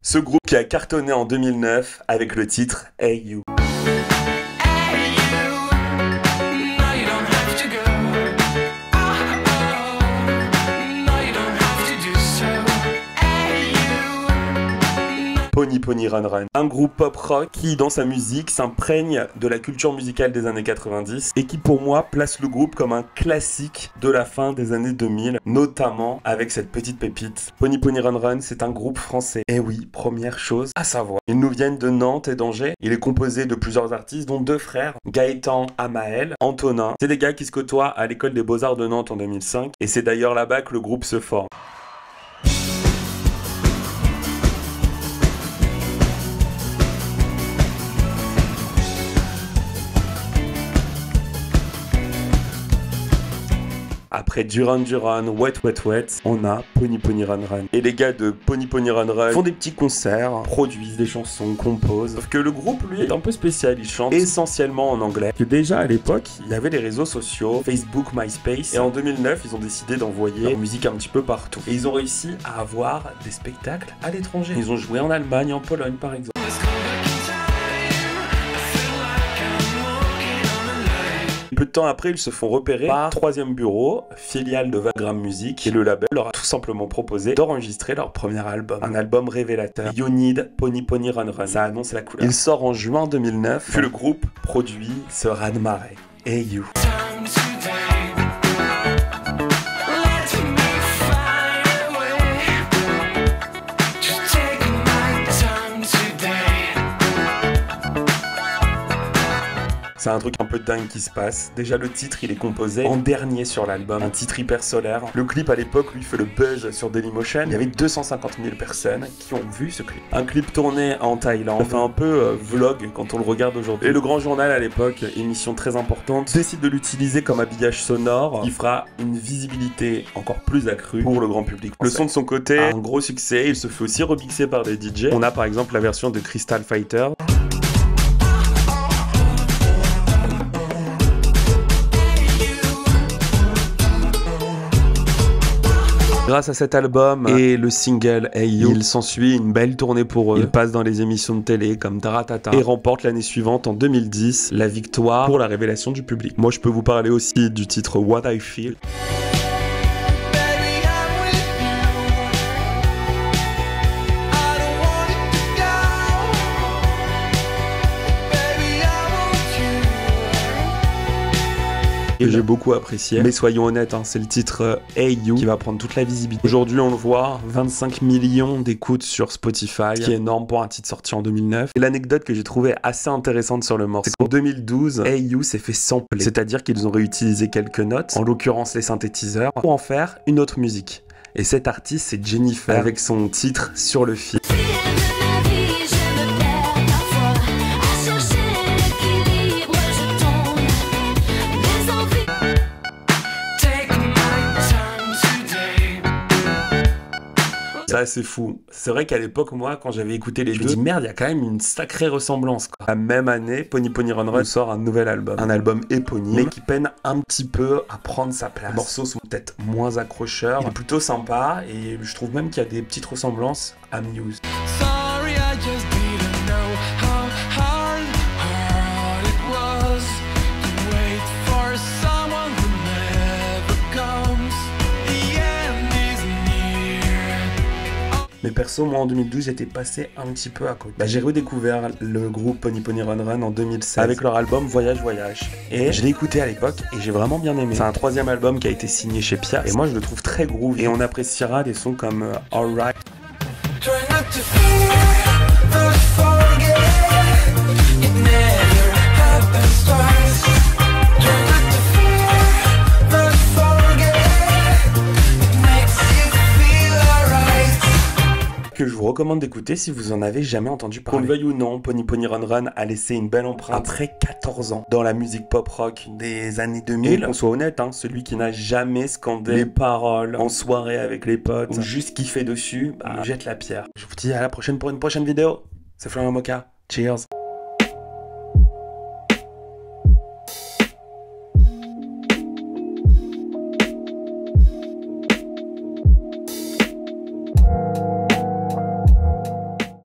Ce groupe qui a cartonné en 2009 avec le titre Hey You. Pony Pony Run Run, un groupe pop rock qui dans sa musique s'imprègne de la culture musicale des années 90 et qui pour moi place le groupe comme un classique de la fin des années 2000, notamment avec cette petite pépite. Pony Pony Run Run, c'est un groupe français. Et oui, première chose à savoir, ils nous viennent de Nantes et d'Angers. Il est composé de plusieurs artistes dont deux frères, Gaëtan, Amael, Antonin. C'est des gars qui se côtoient à l'école des Beaux-Arts de Nantes en 2005 et c'est d'ailleurs là-bas que le groupe se forme. Après Duran Duran, Wet Wet Wet, on a Pony Pony Run Run. Et les gars de Pony Pony Run Run font des petits concerts, produisent des chansons, composent. Sauf que le groupe, lui, est un peu spécial. Il chante essentiellement en anglais. Que déjà, à l'époque, il y avait les réseaux sociaux, Facebook, MySpace. Et en 2009, ils ont décidé d'envoyer leur musique un petit peu partout. Et ils ont réussi à avoir des spectacles à l'étranger. Ils ont joué en Allemagne, en Pologne, par exemple. Peu de temps après, ils se font repérer par Troisième Bureau, filiale de Vagram Music, et le label leur a tout simplement proposé d'enregistrer leur premier album. Un album révélateur, You Need Pony Pony Run Run. Ça annonce la couleur. Il sort en juin 2009, puis le groupe produit ce raz-de-marée. Hey You. C'est un truc un peu dingue qui se passe. Déjà le titre il est composé en dernier sur l'album, un titre hyper solaire. Le clip à l'époque lui fait le buzz sur Dailymotion. Il y avait 250 000 personnes qui ont vu ce clip. Un clip tourné en Thaïlande, enfin un peu vlog quand on le regarde aujourd'hui. Et le Grand Journal à l'époque, émission très importante, décide de l'utiliser comme habillage sonore qui fera une visibilité encore plus accrue pour le grand public. Le son de son côté a un gros succès, il se fait aussi remixer par des DJ. On a par exemple la version de Crystal Fighter. Grâce à cet album et le single Hey You, il s'ensuit une belle tournée pour eux. Ils passent dans les émissions de télé comme Taratata et remportent l'année suivante, en 2010, la victoire pour la révélation du public. Moi, je peux vous parler aussi du titre What I Feel. Que j'ai beaucoup apprécié, mais soyons honnêtes, hein, c'est le titre Hey You qui va prendre toute la visibilité. Aujourd'hui on le voit, 25 millions d'écoutes sur Spotify, ce qui est énorme pour un titre sorti en 2009. Et l'anecdote que j'ai trouvée assez intéressante sur le morceau, c'est qu'en 2012, Hey You s'est fait sampler, c'est-à-dire qu'ils ont réutilisé quelques notes, en l'occurrence les synthétiseurs, pour en faire une autre musique. Et cet artiste c'est Jennifer, avec son titre Sur le fil. Ça c'est fou. C'est vrai qu'à l'époque, moi, quand j'avais écouté les deux, je me dis merde, il y a quand même une sacrée ressemblance, quoi. La même année, Pony Pony Run Run sort un nouvel album. Un album éponyme, mais qui peine un petit peu à prendre sa place. Les morceaux sont peut-être moins accrocheurs. Il est plutôt sympa et je trouve même qu'il y a des petites ressemblances à Muse. Sorry, I just didn't know how hard it was to wait for someone who never comes. The end is near. Mais perso, moi en 2012, j'étais passé un petit peu à côté. J'ai redécouvert le groupe Pony Pony Run Run en 2016 avec leur album Voyage Voyage. Et je l'ai écouté à l'époque et j'ai vraiment bien aimé. C'est un troisième album qui a été signé chez Piaf et moi je le trouve très groovy. Et on appréciera des sons comme Alright. Que je vous recommande d'écouter si vous en avez jamais entendu parler. Qu'on le veuille ou non, Pony Pony Run Run a laissé une belle empreinte après 14 ans dans la musique pop rock des années 2000. On soit honnête, hein, celui qui n'a jamais scandé les paroles en soirée avec les potes ou juste kiffé dessus, jette la pierre. Je vous dis à la prochaine pour une prochaine vidéo. C'est Florian Moka. Cheers.